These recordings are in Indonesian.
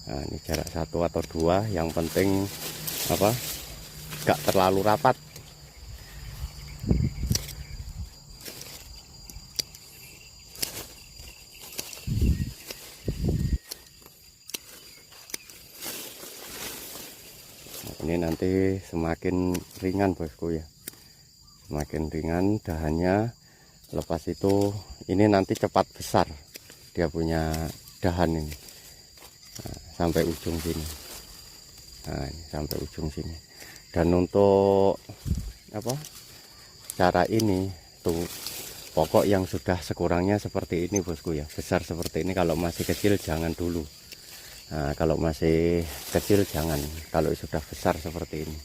Nah, ini jarak 1 atau 2, yang penting apa, gak terlalu rapat. Nah, ini nanti semakin ringan bosku ya, semakin ringan dahannya. Lepas itu ini nanti cepat besar, dia punya dahan ini. Nah, sampai ujung sini. Nah, ini sampai ujung sini. Dan untuk apa, cara ini tuh, pokok yang sudah sekurangnya seperti ini bosku ya, besar seperti ini. Kalau masih kecil jangan dulu. Nah, kalau masih kecil jangan, kalau sudah besar seperti ini.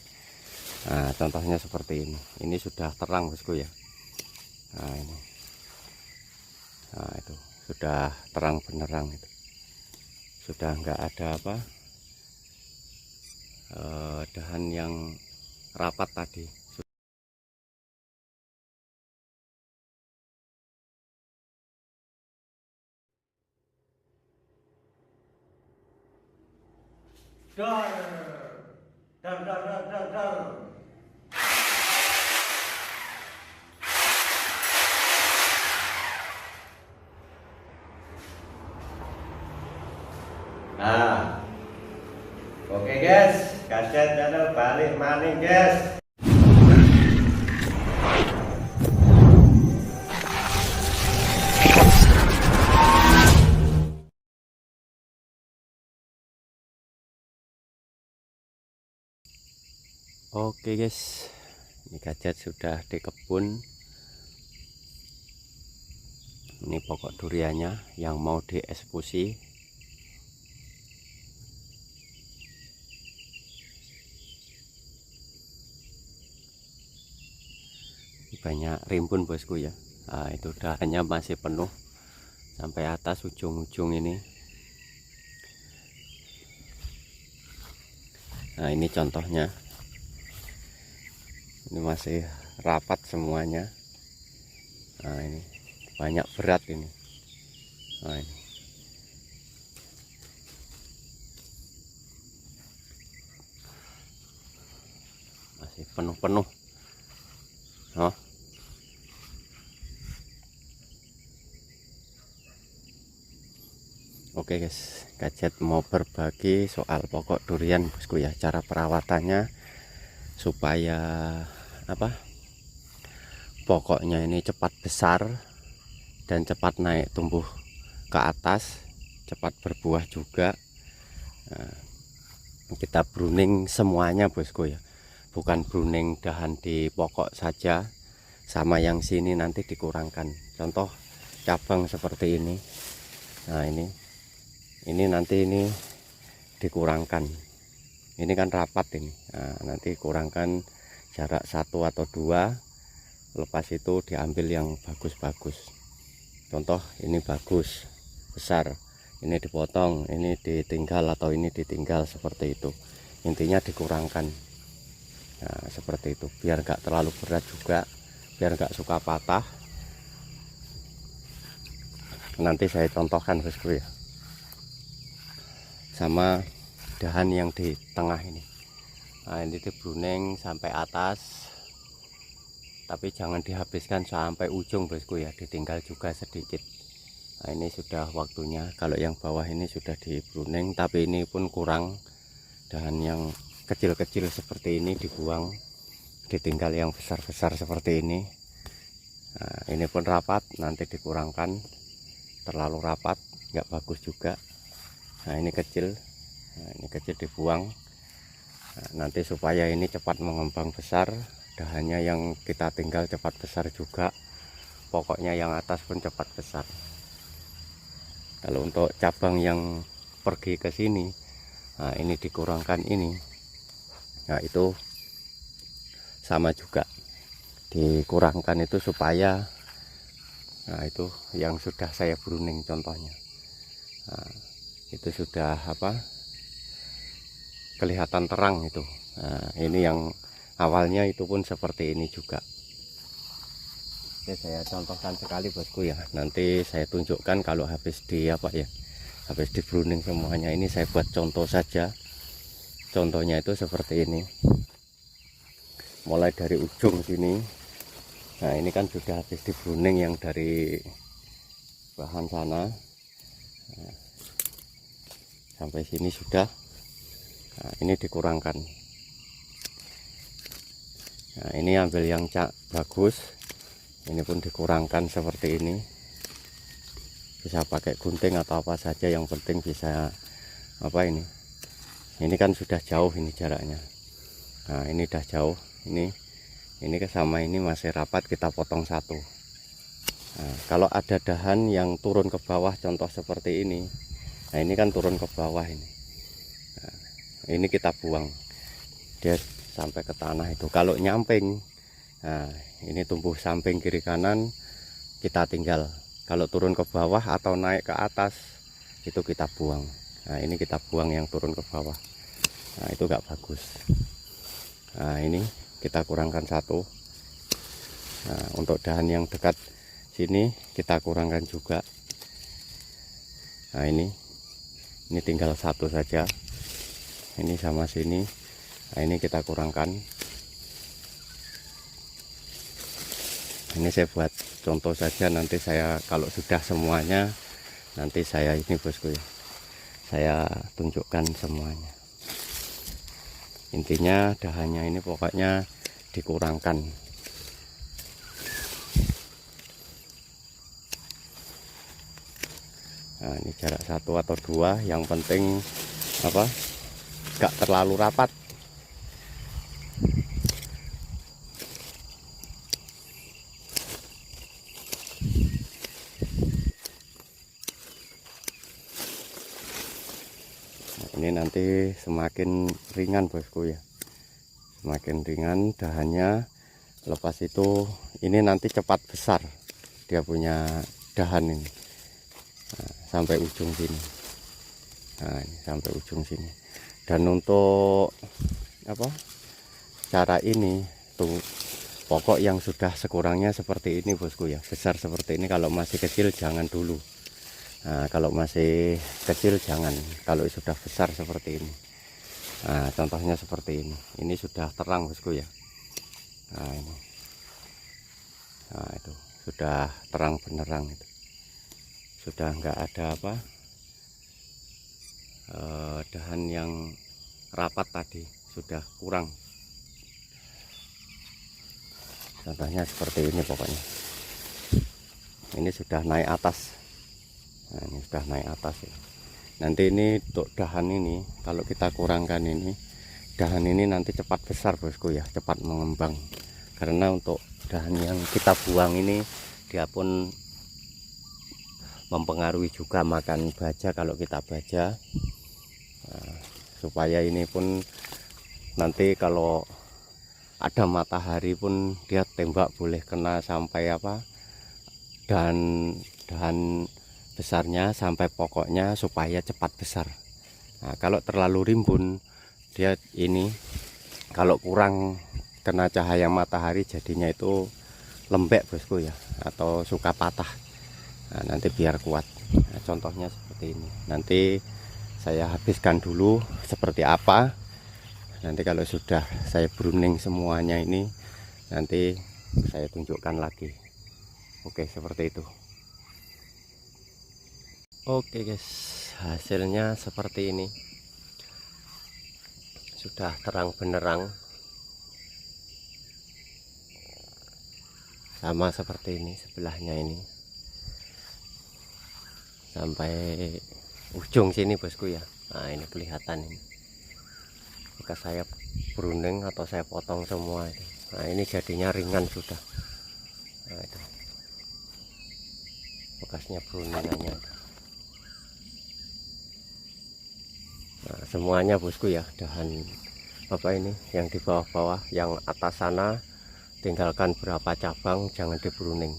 Nah, contohnya seperti ini sudah terang bosku ya. Nah, ini, nah itu sudah terang benerang, itu sudah enggak ada apa, dahan yang rapat tadi. Dar, dar, dar, dar, dar, dar. Nah, oke guys, kaset channel balik maning guys. Oke guys, ini Kajat sudah di kebun. Ini pokok duriannya yang mau dieksekusi. Banyak rimbun bosku ya. Nah, itu dahannya masih penuh sampai atas ujung-ujung ini. Nah, ini contohnya. Ini masih rapat semuanya. Nah, ini banyak berat ini. Nah, ini masih penuh-penuh. Oh. Oke guys, Kajat mau berbagi soal pokok durian bosku ya, cara perawatannya supaya apa, pokoknya ini cepat besar dan cepat naik tumbuh ke atas, cepat berbuah juga. Nah, kita pruning semuanya bosku ya, bukan pruning dahan di pokok saja, sama yang sini nanti dikurangkan. Contoh cabang seperti ini. Nah, ini nanti ini dikurangkan. Ini kan rapat ini. Nah, nanti kurangkan jarak 1 atau 2. Lepas itu diambil yang bagus-bagus. Contoh ini bagus, besar. Ini dipotong, ini ditinggal, atau ini ditinggal seperti itu. Intinya dikurangkan. Nah, seperti itu. Biar nggak terlalu berat juga, biar nggak suka patah. Nanti saya contohkan bosku ya. Sama dahan yang di tengah ini. Nah, ini dibruning sampai atas, tapi jangan dihabiskan sampai ujung bosku ya, ditinggal juga sedikit. Nah, ini sudah waktunya. Kalau yang bawah ini sudah dibruning, tapi ini pun kurang. Dahan yang kecil-kecil seperti ini dibuang, ditinggal yang besar-besar seperti ini. Nah, ini pun rapat, nanti dikurangkan. Terlalu rapat nggak bagus juga. Nah, ini kecil. Nah, ini kecil dibuang. Nah, nanti supaya ini cepat mengembang besar, dahannya yang kita tinggal cepat besar juga, pokoknya yang atas pun cepat besar. Kalau untuk cabang yang pergi ke sini, nah ini dikurangkan ini. Nah, itu sama juga, dikurangkan itu supaya, nah itu yang sudah saya pruning contohnya. Nah, itu sudah apa, kelihatan terang itu. Nah, ini yang awalnya itu pun seperti ini juga. Oke, saya contohkan sekali bosku ya, nanti saya tunjukkan kalau habis di apa ya, habis di pruning semuanya. Ini saya buat contoh saja. Contohnya itu seperti ini, mulai dari ujung sini. Nah ini kan sudah habis di pruning yang dari bahan sana. Nah, sampai sini sudah. Nah, ini dikurangkan. Nah ini ambil yang bagus, ini pun dikurangkan seperti ini. Bisa pakai gunting atau apa saja, yang penting bisa apa ini kan sudah jauh ini jaraknya. Nah ini udah jauh, ini sama ini masih rapat, kita potong satu. Nah, kalau ada dahan yang turun ke bawah contoh seperti ini, nah ini kan turun ke bawah ini. Nah, ini kita buang, dia sampai ke tanah itu. Kalau nyamping, nah ini tumbuh samping kiri kanan, kita tinggal. Kalau turun ke bawah atau naik ke atas, itu kita buang. Nah ini kita buang yang turun ke bawah. Nah itu gak bagus. Nah ini kita kurangkan satu. Nah untuk dahan yang dekat sini kita kurangkan juga. Nah ini tinggal satu saja. Ini sama sini. Nah ini kita kurangkan. Ini saya buat contoh saja, nanti saya kalau sudah semuanya nanti saya ini bosku ya, saya tunjukkan semuanya. Intinya dahannya ini pokoknya dikurangkan. Nah ini jarak 1 atau 2, yang penting apa, gak terlalu rapat. Ini nanti semakin ringan bosku ya, semakin ringan dahannya. Lepas itu ini nanti cepat besar, dia punya dahan ini. Nah, sampai ujung sini. Nah ini sampai ujung sini. Dan untuk apa, cara ini tuh pokok yang sudah sekurangnya seperti ini bosku ya, besar seperti ini. Kalau masih kecil jangan dulu. Nah, kalau masih kecil jangan, kalau sudah besar seperti ini. Nah, contohnya seperti ini sudah terang bosku ya. Nah, ini. Nah, itu sudah terang benerang itu. Sudah enggak ada apa, dahan yang rapat tadi, sudah kurang. Contohnya seperti ini pokoknya. Ini sudah naik atas. Nah ini sudah naik atas ya. Nanti ini untuk dahan ini kalau kita kurangkan ini, dahan ini nanti cepat besar bosku ya, cepat mengembang. Karena untuk dahan yang kita buang ini dia pun mempengaruhi juga makan baja kalau kita baja. Nah, supaya ini pun nanti kalau ada matahari pun dia tembak boleh kena sampai apa, dan dahan besarnya sampai pokoknya supaya cepat besar. Nah, kalau terlalu rimbun dia ini, kalau kurang kena cahaya matahari jadinya itu lembek bosku ya, atau suka patah. Nah, nanti biar kuat. Nah, contohnya seperti ini. Nanti saya habiskan dulu seperti apa. Nanti kalau sudah saya pruning semuanya ini, nanti saya tunjukkan lagi. Oke, seperti itu. Oke guys, hasilnya seperti ini. Sudah terang benerang, sama seperti ini sebelahnya ini, sampai ujung sini bosku ya. Nah ini kelihatan ini, bekas saya pruning atau saya potong semua itu. Nah ini jadinya ringan sudah. Nah itu bekasnya pruningannya. Nah, semuanya bosku ya, dahan apa ini yang di bawah-bawah, yang atas sana tinggalkan berapa cabang, jangan di pruning.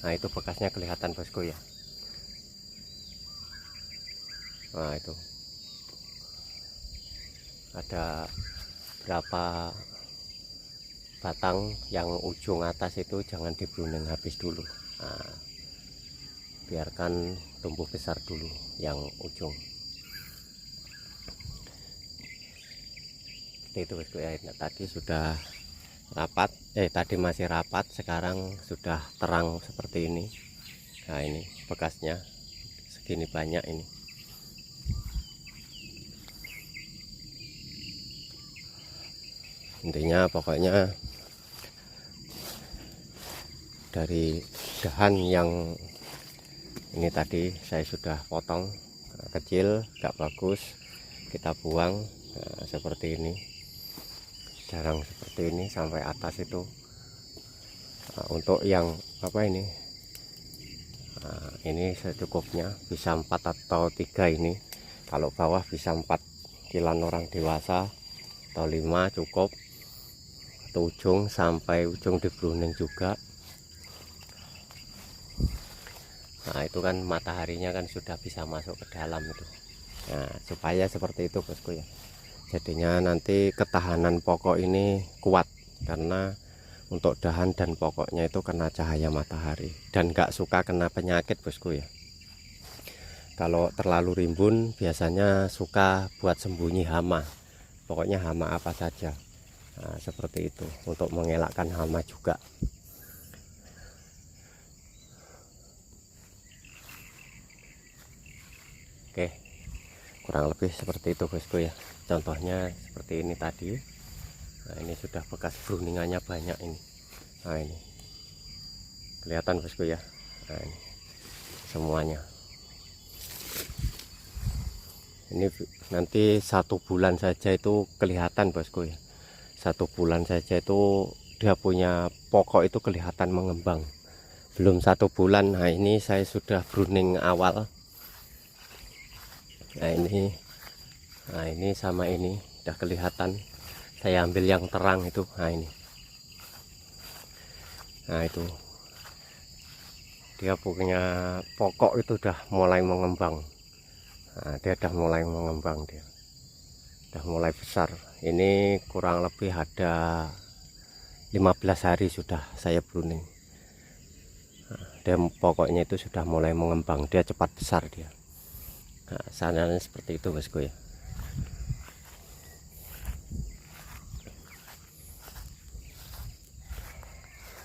Nah itu bekasnya kelihatan bosku ya. Nah itu ada berapa batang yang ujung atas itu jangan di pruning habis dulu. Nah, biarkan tumbuh besar dulu yang ujung. Itu bosku ya, tadi sudah rapat, tadi masih rapat, sekarang sudah terang seperti ini. Nah ini bekasnya segini banyak ini. Intinya pokoknya dari dahan yang ini tadi saya sudah potong kecil, gak bagus, kita buang. Nah, seperti ini, jarang seperti ini sampai atas itu. Nah, untuk yang apa ini, nah, ini secukupnya, bisa 4 atau 3 ini. Kalau bawah bisa 4 kilan orang dewasa atau 5 cukup. Ujung sampai ujung di bruning juga. Nah itu kan mataharinya kan sudah bisa masuk ke dalam itu. Nah supaya seperti itu bosku ya, jadinya nanti ketahanan pokok ini kuat, karena untuk dahan dan pokoknya itu kena cahaya matahari dan gak suka kena penyakit bosku ya. Kalau terlalu rimbun biasanya suka buat sembunyi hama, pokoknya hama apa saja. Nah, seperti itu untuk mengelakkan hama juga. Oke, kurang lebih seperti itu bosku ya. Contohnya seperti ini tadi. Nah ini sudah bekas bruningannya banyak ini. Nah ini kelihatan bosku ya. Nah ini semuanya. Ini nanti 1 bulan saja itu kelihatan bosku ya. 1 bulan saja itu dia punya pokok itu kelihatan mengembang. Belum 1 bulan, nah ini saya sudah pruning awal. Nah ini sama ini udah kelihatan. Saya ambil yang terang itu. Nah ini, nah itu dia punya pokok itu udah mulai mengembang. Nah, dia udah mulai mengembang, dia udah mulai besar. Ini kurang lebih ada 15 hari sudah saya pruning. Nah, dia pokoknya itu sudah mulai mengembang, dia cepat besar dia. Nah, sananya seperti itu bosku ya.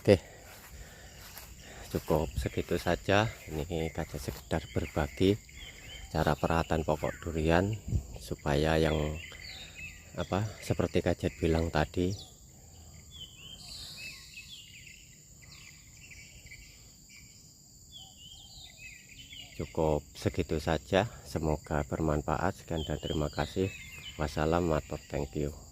Oke, cukup segitu saja. Ini kaca sekedar berbagi cara perawatan pokok durian supaya yang apa seperti Kajet bilang tadi, cukup segitu saja. Semoga bermanfaat. Sekian dan terima kasih. Wassalam, thank you.